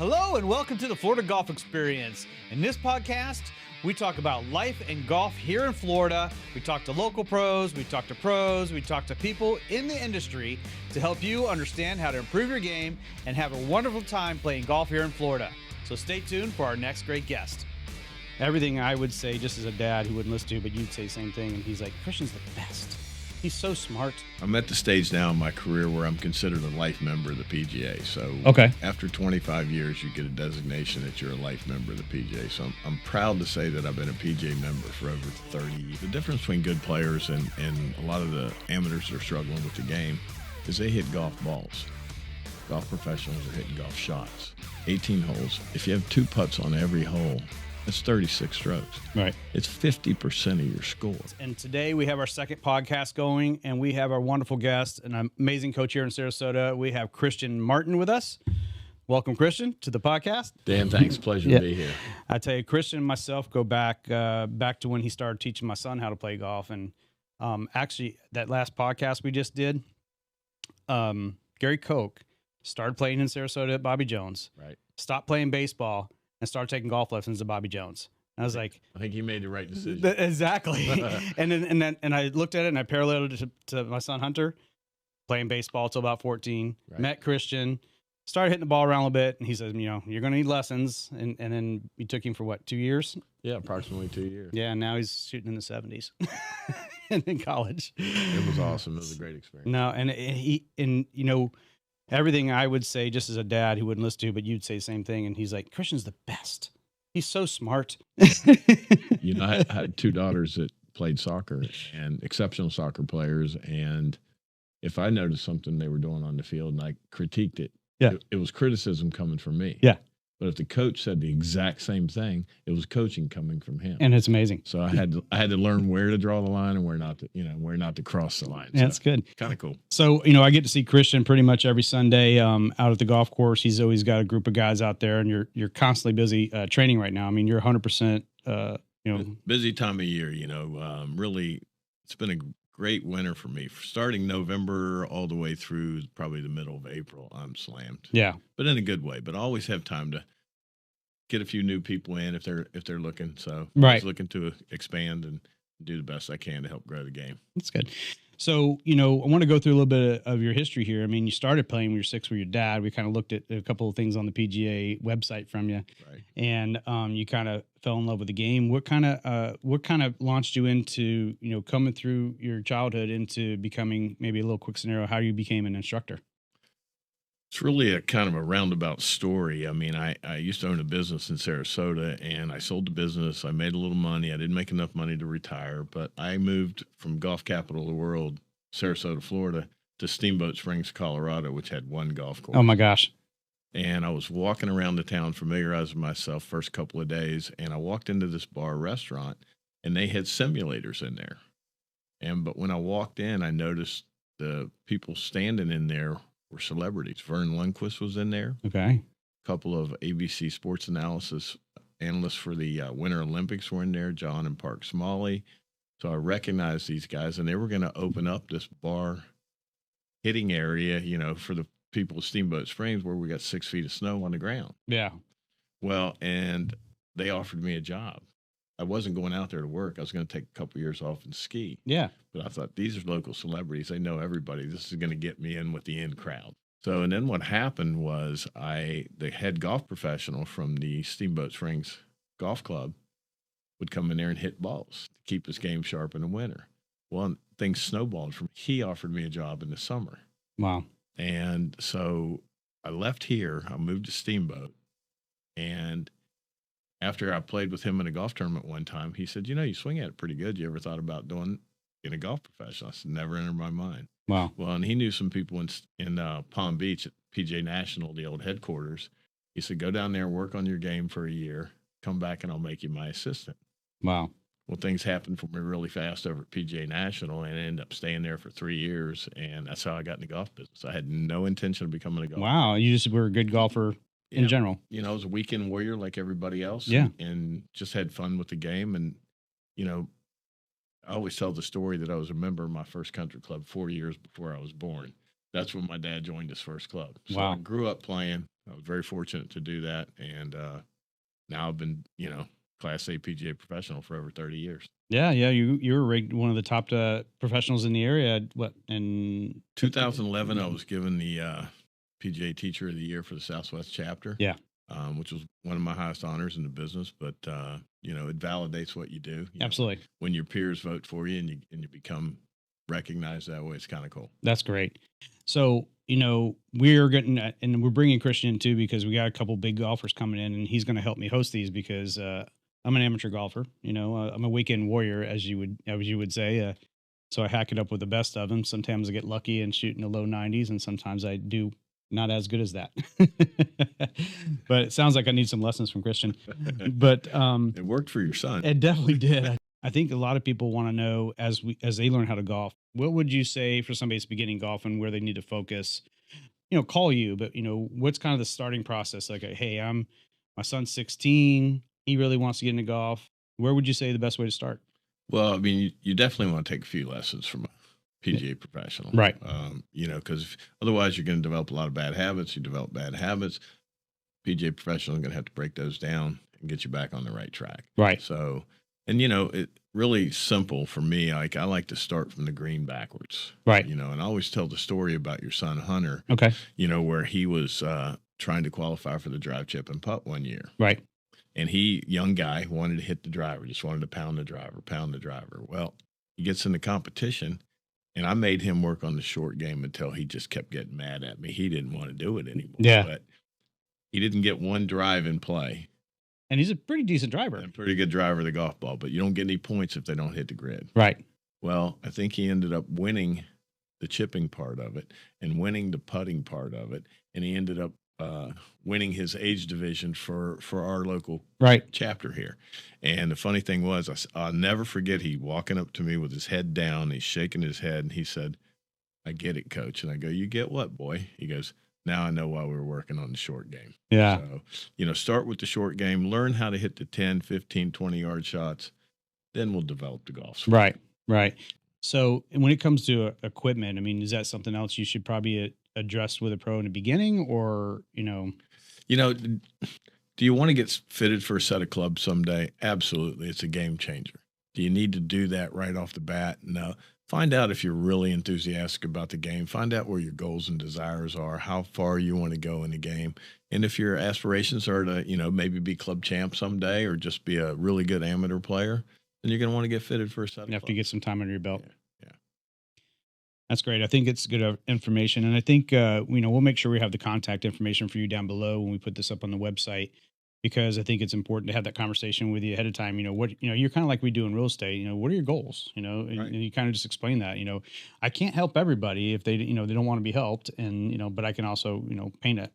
Hello and welcome to the Florida Golf Experience. In this podcast, we talk about life and golf here in Florida. We talk to local pros, we talk to people in the industry to help you understand how to improve your game and have a wonderful time playing golf here in Florida. So stay tuned for our next great guest. Everything I would say just as a dad who wouldn't listen to, but you'd say the same thing. And he's like, Christian's the best. He's so smart. I'm at the stage now in my career where I'm considered a life member of the PGA. So after 25 years, you get a designation that you're a life member of the PGA. So I'm proud to say that I've been a PGA member for over 30 years. The difference between good players and a lot of the amateurs that are struggling with the game is they hit golf balls. Golf professionals are hitting golf shots. 18 holes. If you have 2 putts on every hole, it's 36 strokes. Right. It's 50% of your score. And today we have our second podcast going, and we have our wonderful guest, an amazing coach here in Sarasota. We have Christian Martian with us. Welcome, Christian, to the podcast. Dan, thanks. Pleasure to be here. I tell you, Christian and myself go back to when he started teaching my son how to play golf. And actually, that last podcast we just did, Gary Koch started playing in Sarasota at Bobby Jones. Right. Stopped playing baseball and started taking golf lessons at Bobby Jones. And I was like, I think you made the right decision. Exactly. and I looked at it and I paralleled it to my son Hunter, playing baseball till about 14. Right. Met Christian, started hitting the ball around a little bit, and he said, you're going to need lessons. And then we took him for 2 years? Yeah, approximately 2 years. Yeah, and now he's shooting in the 70s and in college. It was awesome. It was a great experience. No, and everything I would say just as a dad who wouldn't listen to, but you'd say the same thing. And he's like, Christian's the best. He's so smart. I had 2 daughters that played soccer and exceptional soccer players. And if I noticed something they were doing on the field and I critiqued it, it was criticism coming from me. Yeah. But if the coach said the exact same thing, it was coaching coming from him. And it's amazing. So I had to learn where to draw the line and where not to cross the line. Yeah, that's good. Kind of cool. So, I get to see Christian pretty much every Sunday out at the golf course. He's always got a group of guys out there, and you're constantly busy training right now. I mean, you're 100%, busy time of year, really it's been a great winter for me. Starting November all the way through probably the middle of April, I'm slammed. Yeah. But in a good way. But I always have time to get a few new people in if they're looking. So I was looking to expand and do the best I can to help grow the game. That's good. So, I want to go through a little bit of your history here. I mean, you started playing when you were 6 with your dad. We kind of looked at a couple of things on the PGA website from you. Right. And you kind of fell in love with the game. What kind of launched you into, coming through your childhood into becoming, maybe a little quick scenario, how you became an instructor? It's really a kind of a roundabout story. I mean, I used to own a business in Sarasota, and I sold the business. I made a little money. I didn't make enough money to retire, but I moved from golf capital of the world, Sarasota, Florida, to Steamboat Springs, Colorado, which had 1 golf course. Oh, my gosh. And I was walking around the town, familiarizing myself first couple of days, and I walked into this bar restaurant, and they had simulators in there. But when I walked in, I noticed the people standing in there were celebrities. Vern Lundquist was in there. Okay. A couple of ABC sports analysis analysts for the Winter Olympics were in there, John and Park Smalley. So I recognized these guys, and they were going to open up this bar hitting area, for the people of Steamboat Springs, where we got 6 feet of snow on the ground. Yeah. Well, and they offered me a job. I wasn't going out there to work. I was going to take a couple years off and ski. Yeah. But I thought, these are local celebrities. They know everybody. This is going to get me in with the in crowd. So, and then what happened was the head golf professional from the Steamboat Springs Golf Club would come in there and hit balls to keep his game sharp in the winter. Well, things snowballed from he offered me a job in the summer. Wow. And so I left here. I moved to Steamboat, and after I played with him in a golf tournament one time, he said, you swing at it pretty good. You ever thought about being a golf professional? I said, never entered my mind. Wow. Well, and he knew some people in Palm Beach at PGA National, the old headquarters. He said, go down there, work on your game for a year, come back, and I'll make you my assistant. Wow. Well, things happened for me really fast over at PGA National, and I ended up staying there for 3 years, and that's how I got in the golf business. I had no intention of becoming a golfer. Wow. You just were a good golfer in general. I was a weekend warrior like everybody else. Yeah. And just had fun with the game. And, I always tell the story that I was a member of my first country club 4 years before I was born. That's when my dad joined his first club. So Wow. I grew up playing. I was very fortunate to do that. And now I've been, Class A PGA professional for over 30 years. Yeah. You were ranked one of the top professionals in the area. What, in 2011, I was given the PGA Teacher of the Year for the Southwest chapter. Yeah. Which was one of my highest honors in the business, but it validates what you do. Absolutely. When your peers vote for you and you become recognized that way, it's kind of cool. That's great. So, we're getting, and we're bringing Christian too, because we got a couple big golfers coming in, and he's going to help me host these because I'm an amateur golfer. I'm a weekend warrior, as you would say. So I hack it up with the best of them. Sometimes I get lucky and shoot in the low 90s, and sometimes I do not as good as that. But it sounds like I need some lessons from Christian. But it worked for your son. It definitely did. I think a lot of people want to know as they learn how to golf. What would you say for somebody that's beginning golf and where they need to focus? Call you, but what's kind of the starting process? Like, hey, my son's 16. He really wants to get into golf. Where would you say the best way to start? Well, I mean, you definitely want to take a few lessons from a PGA professional, right? Because otherwise you're going to develop a lot of bad habits. You develop bad habits. PGA professional is going to have to break those down and get you back on the right track, right? So, and it really simple for me. Like I like to start from the green backwards, right? And I always tell the story about your son Hunter, okay? Where he was trying to qualify for the drive, chip, and putt one year, right? And young guy, wanted to hit the driver, just wanted to pound the driver. Well, he gets in the competition, and I made him work on the short game until he just kept getting mad at me. He didn't want to do it anymore. Yeah. But he didn't get one drive in play. And he's a pretty decent driver. A pretty good driver of the golf ball, but you don't get any points if they don't hit the grid. Right. Well, I think he ended up winning the chipping part of it and winning the putting part of it, and he ended up winning his age division for our local chapter here. And the funny thing was, I'll never forget, he walking up to me with his head down, he's shaking his head, and he said, "I get it, coach." And I go, "You get what, boy?" He goes, "Now I know why we were working on the short game." Yeah. So, start with the short game, learn how to hit the 10, 15, 20-yard shots, then we'll develop the golf swing. Right. So when it comes to equipment, I mean, is that something else you should probably address with a pro in the beginning, or, do you want to get fitted for a set of clubs someday? Absolutely. It's a game changer. Do you need to do that right off the bat? No. Find out if you're really enthusiastic about the game. Find out where your goals and desires are, how far you want to go in the game. And if your aspirations are to, maybe be club champ someday or just be a really good amateur player, then you're going to want to get fitted for a set of clubs. After you get some time under your belt. Yeah. That's great. I think it's good information. And I think, we'll make sure we have the contact information for you down below when we put this up on the website, because I think it's important to have that conversation with you ahead of time. You're kind of like we do in real estate. What are your goals? Right. And you kind of just explain that. I can't help everybody if they, they don't want to be helped, and but I can also,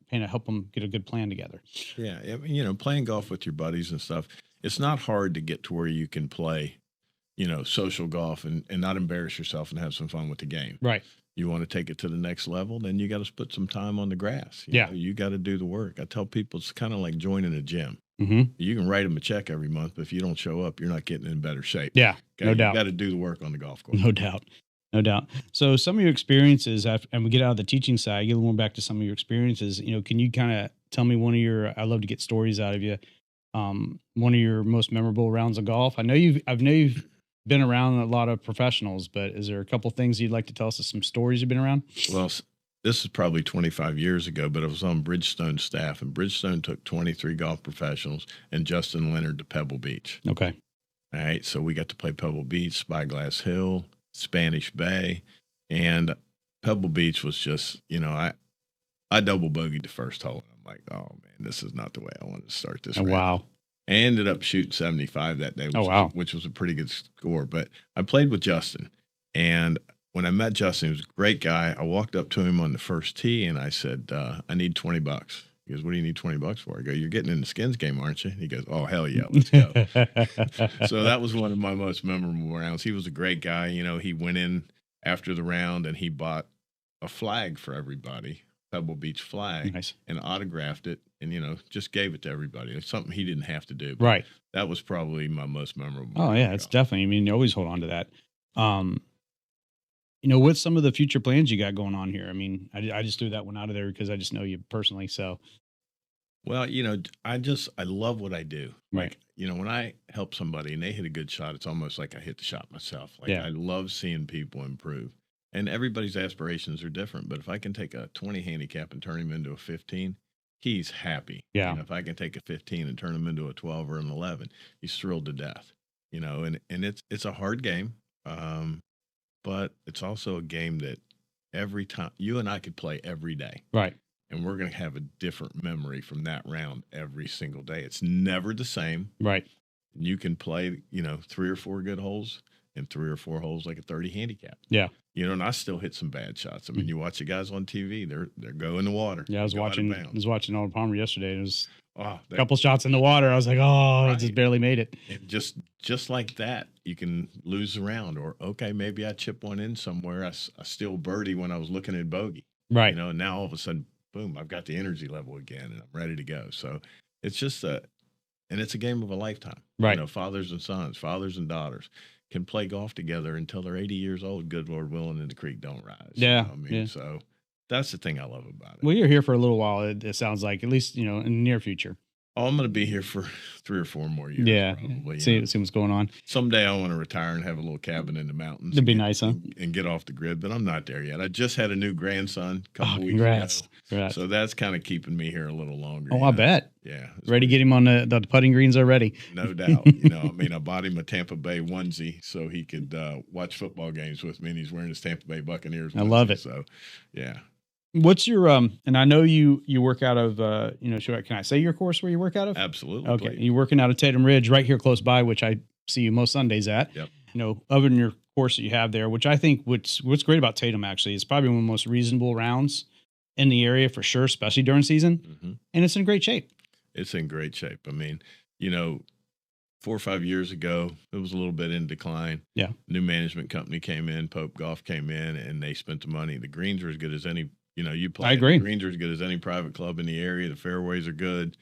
help them get a good plan together. Yeah, I mean, playing golf with your buddies and stuff. It's not hard to get to where you can play, social golf and not embarrass yourself and have some fun with the game. Right. You want to take it to the next level, then you got to put some time on the grass. You got to do the work. I tell people it's kind of like joining a gym. Mm-hmm. You can write them a check every month, but if you don't show up, you're not getting in better shape. Yeah, no doubt. You got to do the work on the golf course. No doubt. So some of your experiences, and we get out of the teaching side, get a little more back to some of your experiences. Can you kind of tell me I love to get stories out of you. One of your most memorable rounds of golf. I know you've been around a lot of professionals, but is there a couple things you'd like to tell us of some stories you've been around? Well, this is probably 25 years ago, but I was on Bridgestone's staff, and Bridgestone took 23 golf professionals and Justin Leonard to Pebble Beach. Okay. All right. So we got to play Pebble Beach, Spyglass Hill, Spanish Bay, and Pebble Beach was just, I double bogeyed the first hole. And I'm like, oh man, this is not the way I wanted to start this. Wow. I ended up shooting 75 that day, which was a pretty good score. But I played with Justin, and when I met Justin, he was a great guy. I walked up to him on the first tee, and I said, I need $20. He goes, "What do you need $20 for?" I go, "You're getting in the skins game, aren't you?" He goes, "Oh, hell yeah, let's go." So that was one of my most memorable rounds. He was a great guy. He went in after the round, and he bought a flag for everybody, Pebble Beach flag, nice, and autographed it, and just gave it to everybody. It's something he didn't have to do. Right. That was probably my most memorable. Oh yeah, it's definitely. I mean, you always hold on to that. What's some of the future plans you got going on here? I mean, I just threw that one out of there because I just know you personally. So, Well, I love what I do. Right. Like, when I help somebody and they hit a good shot, it's almost like I hit the shot myself. Like, Yeah. I love seeing people improve. And everybody's aspirations are different. But if I can take a 20 handicap and turn him into a 15, he's happy. Yeah. And if I can take a 15 and turn him into a 12 or an 11, he's thrilled to death. And it's a hard game. But it's also a game that every time you and I could play every day. Right. And we're going to have a different memory from that round every single day. It's never the same. Right. You can play, 3 or 4 good holes and 3 or 4 holes like a 30 handicap. Yeah. And I still hit some bad shots. I mean, you watch the guys on TV, they're go in the water. Yeah, I was watching Arnold Palmer yesterday. And it was a couple shots in the water. I was like, right. I just barely made it. And just like that, you can lose the round. Or, okay, maybe I chip one in somewhere. I still birdie when I was looking at bogey. Right. And now all of a sudden, boom, I've got the energy level again and I'm ready to go. So it's just and it's a game of a lifetime. Right. Fathers and sons, fathers and daughters can play golf together until they're 80 years old, good Lord willing, and the creek don't rise. Yeah. So that's the thing I love about it. Well, you're here for a little while, it sounds like, at least, in the near future. Oh, I'm going to be here for 3 or 4 more years. Yeah. Probably. See what's going on. Someday I want to retire and have a little cabin in the mountains. That'd be nice, huh? And get off the grid, but I'm not there yet. I just had a new grandson a couple weeks congrats. ago. Congrats. So that's kind of keeping me here a little longer. Oh, I bet. Yeah. Ready to get him on the putting greens already. No doubt. I bought him a Tampa Bay onesie so he could watch football games with me, and he's wearing his Tampa Bay Buccaneers onesie. I love it. So, yeah. What's your and I know you work out of can I say your course where you work out of? Absolutely. Okay. Please. You're working out of Tatum Ridge right here close by, which I see you most Sundays at. Yep. Other than your course that you have there, which I think what's great about Tatum actually is probably one of the most reasonable rounds in the area for sure, especially during season. Mm-hmm. And it's in great shape. It's in great shape. I mean, 4 or 5 years ago, it was a little bit in decline. Yeah. New management company came in, Pope Golf came in, and they spent the money. The greens are as good as any, you play. I agree. The greens are as good as any private club in the area. The fairways are good.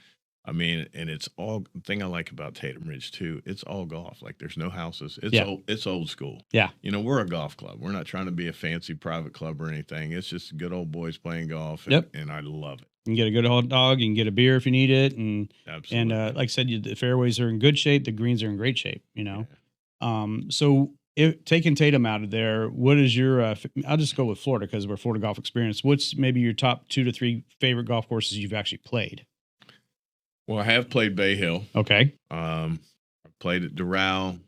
I mean, and it's all the thing I like about Tatum Ridge too. It's all golf. Like there's no houses. It's old school. Yeah. We're a golf club. We're not trying to be a fancy private club or anything. It's just good old boys playing golf. And I love it. You can get a good hot dog. You can get a beer if you need it. And absolutely. And like I said, the fairways are in good shape. The greens are in great shape. Yeah. So taking Tatum out of there, what is your? I'll just go with Florida because we're Florida Golf Experience. What's maybe your top 2 to 3 favorite golf courses you've actually played? Well, I have played Bay Hill. Okay. I played at Doral.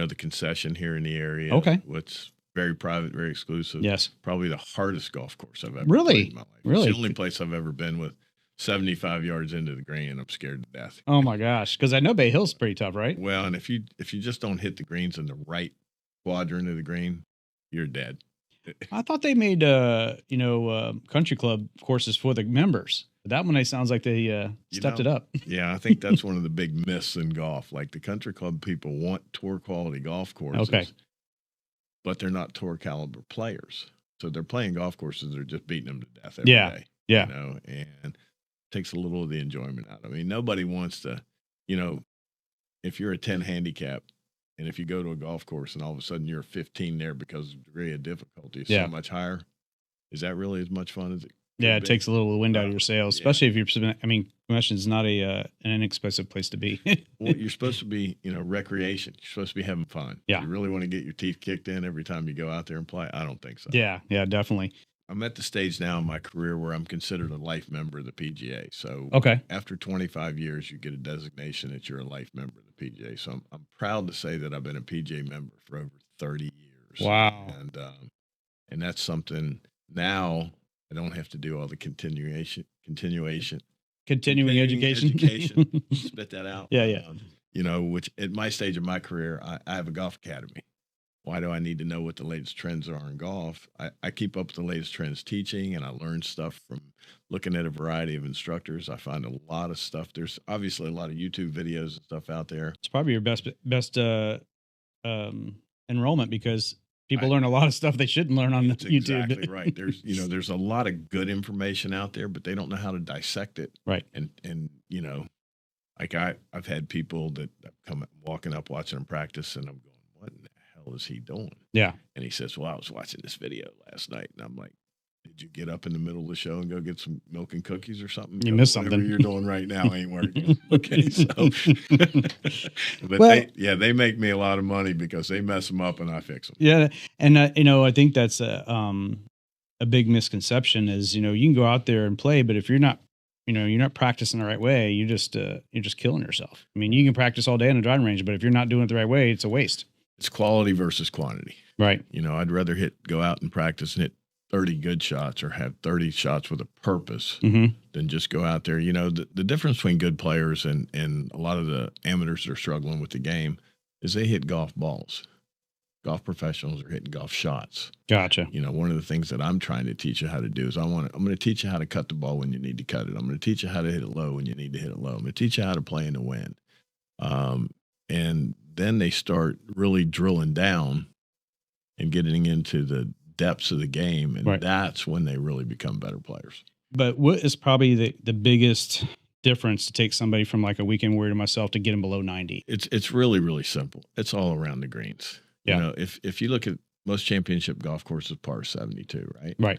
The concession here in the area. Okay. What's very private, very exclusive. Yes. Probably the hardest golf course I've ever really played in my life. Really, it's the only place I've ever been with 75 yards into the green, and I'm scared to death. Oh my gosh, because I know Bay Hill's pretty tough, right? Well, and if you just don't hit the greens in the right quadrant of the green, you're dead. I thought they made country club courses for the members. That one, it sounds like they stepped it up. Yeah, I think that's one of the big myths in golf. Like the country club people want tour quality golf courses, okay, but they're not tour caliber players. So they're playing golf courses. They're just beating them to death every day. Yeah. And takes a little of the enjoyment out. I mean, nobody wants to, if you're a 10 handicap and if you go to a golf course and all of a sudden you're a 15 there because the degree of difficulty is so much higher, is that really as much fun as it? Yeah, it takes a little wind out of your sails, especially if you're. I mean, convention is not an inexpensive place to be. Well, you're supposed to be, recreation. You're supposed to be having fun. Yeah. You really want to get your teeth kicked in every time you go out there and play? I don't think so. Yeah, definitely. I'm at the stage now in my career where I'm considered a life member of the PGA. So after 25 years, you get a designation that you're a life member of the PGA. So I'm proud to say that I've been a PGA member for over 30 years. Wow. And that's something now. I don't have to do all the continuing education. Spit that out. Yeah. Which at my stage of my career, I have a golf academy. Why do I need to know what the latest trends are in golf? I keep up with the latest trends teaching, and I learn stuff from looking at a variety of instructors. I find a lot of stuff. There's obviously a lot of YouTube videos and stuff out there. It's probably your best enrollment because people learn a lot of stuff they shouldn't learn on YouTube. Exactly right. There's a lot of good information out there, but they don't know how to dissect it. Right. And like I've had people that come walking up watching them practice, and I'm going, what in the hell is he doing? Yeah. And he says, well, I was watching this video last night, and I'm like, Did you get up in the middle of the show and go get some milk and cookies or something? You missed something. Whatever you're doing right now ain't working. Okay, so but well, they make me a lot of money because they mess them up and I fix them. Yeah, and I think that's a big misconception is, you can go out there and play, but if you're not practicing the right way, you're just killing yourself. I mean, you can practice all day in a driving range, but if you're not doing it the right way, it's a waste. It's quality versus quantity. Right. I'd rather go out and practice and hit 30 good shots or have 30 shots with a purpose than just go out there. The difference between good players and a lot of the amateurs that are struggling with the game is they hit golf balls. Golf professionals are hitting golf shots. Gotcha. One of the things that I'm trying to teach you how to do is I'm going to teach you how to cut the ball when you need to cut it. I'm going to teach you how to hit it low when you need to hit it low. I'm going to teach you how to play in the wind. And then they start really drilling down and getting into the depths of the game. And that's when they really become better players. But what is probably the biggest difference to take somebody from like a weekend warrior to myself to get them below 90? It's really, really simple. It's all around the greens. Yeah. If you look at most championship golf courses, par 72, right? Right.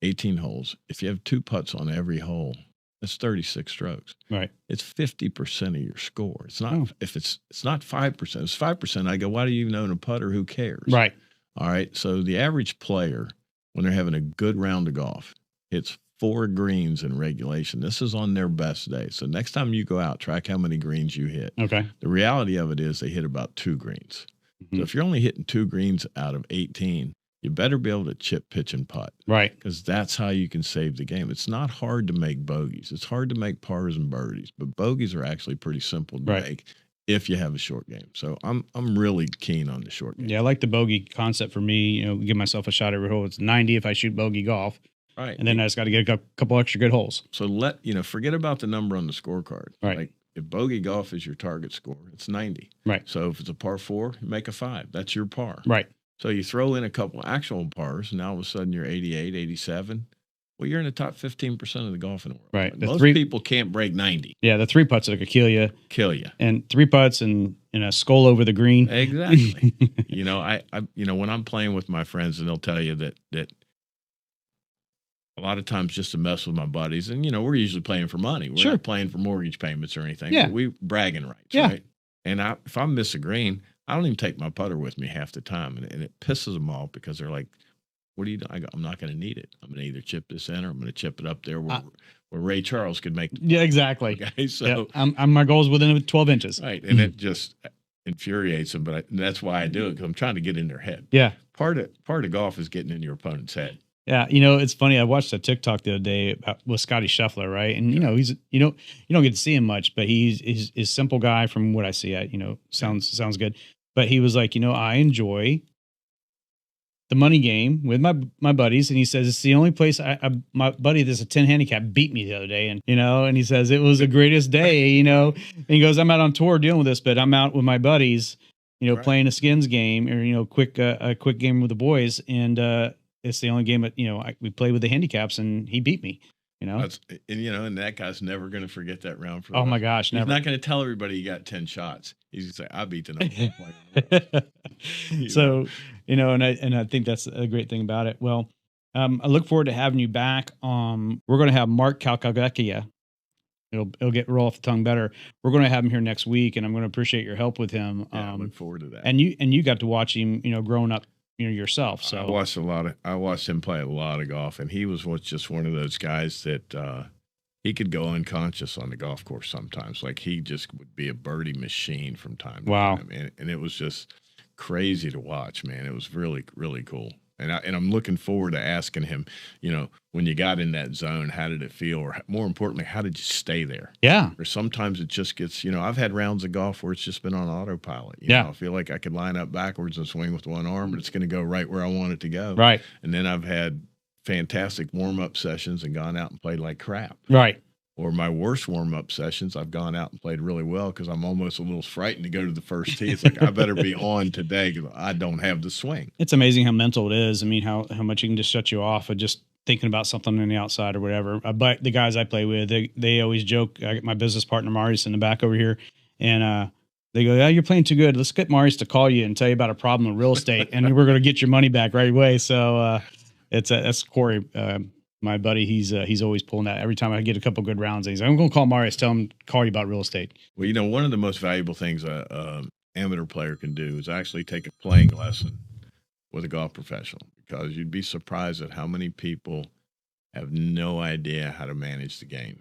18 holes. If you have 2 putts on every hole, that's 36 strokes. Right. It's 50% of your score. It's not if it's not 5%. It's 5%. I go, why do you even own a putter? Who cares? Right. All right. So the average player, when they're having a good round of golf, hits 4 greens in regulation. This is on their best day. So next time you go out, track how many greens you hit. Okay. The reality of it is they hit about 2 greens. So if you're only hitting 2 greens out of 18, you better be able to chip, pitch, and putt. Right. Because that's how you can save the game. It's not hard to make bogeys. It's hard to make pars and birdies, but bogeys are actually pretty simple to make if you have a short game. So I'm really keen on the short game. Yeah, I like the bogey concept for me. Give myself a shot every hole. It's 90 if I shoot bogey golf. Right. And then I just got to get a couple extra good holes. So forget about the number on the scorecard. Right. Like if bogey golf is your target score, it's 90. Right. So if it's a par 4, you make a 5. That's your par. Right. So you throw in a couple actual pars, and now all of a sudden you're 88, 87. Well, you're in the top 15% of the golf in the world. Right. Most people can't break 90. Yeah, the 3 putts that could kill you. And 3 putts and a skull over the green. Exactly. I when I'm playing with my friends, and they'll tell you that a lot of times just to mess with my buddies, and we're usually playing for money. We're not playing for mortgage payments or anything. Yeah. We bragging rights, right? And if I miss a green, I don't even take my putter with me half the time, and it pisses them off because they're like, "What do you do?" I go, "I'm not going to need it. I'm going to either chip this in or I'm going to chip it up there where Ray Charles could make." Yeah, exactly. Okay, so my goal is within 12 inches. Right, and it just infuriates them, but that's why I do it, because I'm trying to get in their head. Yeah, part of golf is getting in your opponent's head. Yeah, it's funny. I watched a TikTok the other day with Scotty Scheffler, right? And he's you don't get to see him much, but he's a simple guy from what I see. Sounds good. But he was like, I enjoy the money game with my buddies, and he says it's the only place my buddy that's a 10 handicap beat me the other day, and and he says it was the greatest day, and he goes, I'm out on tour dealing with this, but I'm out with my buddies, playing a skins game or a quick game with the boys, and it's the only game that we played with the handicaps, and he beat me. And that guy's never going to forget that round. My gosh, never. He's not going to tell everybody he got 10 shots. He's going to say, "I beat the number one player." So, and I think that's a great thing about it. Well, I look forward to having you back. We're going to have Mark Calcaglia. It'll get roll off the tongue better. We're going to have him here next week, and I'm going to appreciate your help with him. I look forward to that. And you got to watch him, growing up. Yourself. So I watched him play a lot of golf, and he was just one of those guys that he could go unconscious on the golf course sometimes. Like he just would be a birdie machine from time to time. And it was just crazy to watch, man. It was really, really cool. And I'm looking forward to asking him, when you got in that zone, how did it feel? Or more importantly, how did you stay there? Yeah. Or sometimes it just gets, I've had rounds of golf where it's just been on autopilot. I feel like I could line up backwards and swing with one arm, but it's going to go right where I want it to go. Right. And then I've had fantastic warm-up sessions and gone out and played like crap. Right. Or my worst warm-up sessions, I've gone out and played really well because I'm almost a little frightened to go to the first tee. It's like, I better be on today because I don't have the swing. It's amazing how mental it is. I mean, how much you can just shut you off of just thinking about something on the outside or whatever. But the guys I play with, they always joke. I get my business partner, Marius, in the back over here, and they go, "Yeah, you're playing too good. Let's get Marius to call you and tell you about a problem in real estate, and we're going to get your money back right away." So, That's Corey, my buddy. He's always pulling that every time I get a couple good rounds. He's like, I'm going to call Marius, tell him, call you about real estate. Well, one of the most valuable things a amateur player can do is actually take a playing lesson with a golf professional, because you'd be surprised at how many people have no idea how to manage the game.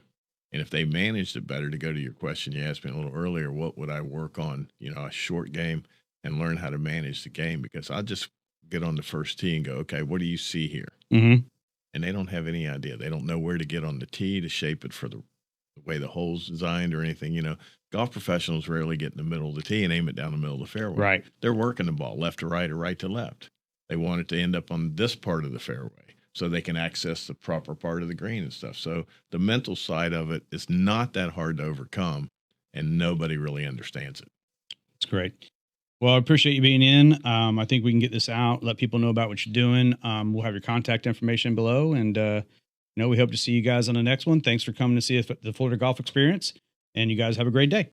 And if they managed it better, to go to your question you asked me a little earlier, what would I work on, a short game, and learn how to manage the game? Because I'll just get on the first tee and go, okay, what do you see here? Mm-hmm. And they don't have any idea. They don't know where to get on the tee to shape it for the way the hole's designed or anything. Golf professionals rarely get in the middle of the tee and aim it down the middle of the fairway. Right. They're working the ball left to right or right to left. They want it to end up on this part of the fairway so they can access the proper part of the green and stuff. So the mental side of it is not that hard to overcome, and nobody really understands it. That's great. Well, I appreciate you being in. I think we can get this out, let people know about what you're doing. We'll have your contact information below, and we hope to see you guys on the next one. Thanks for coming to see the Florida Golf Experience, and you guys have a great day.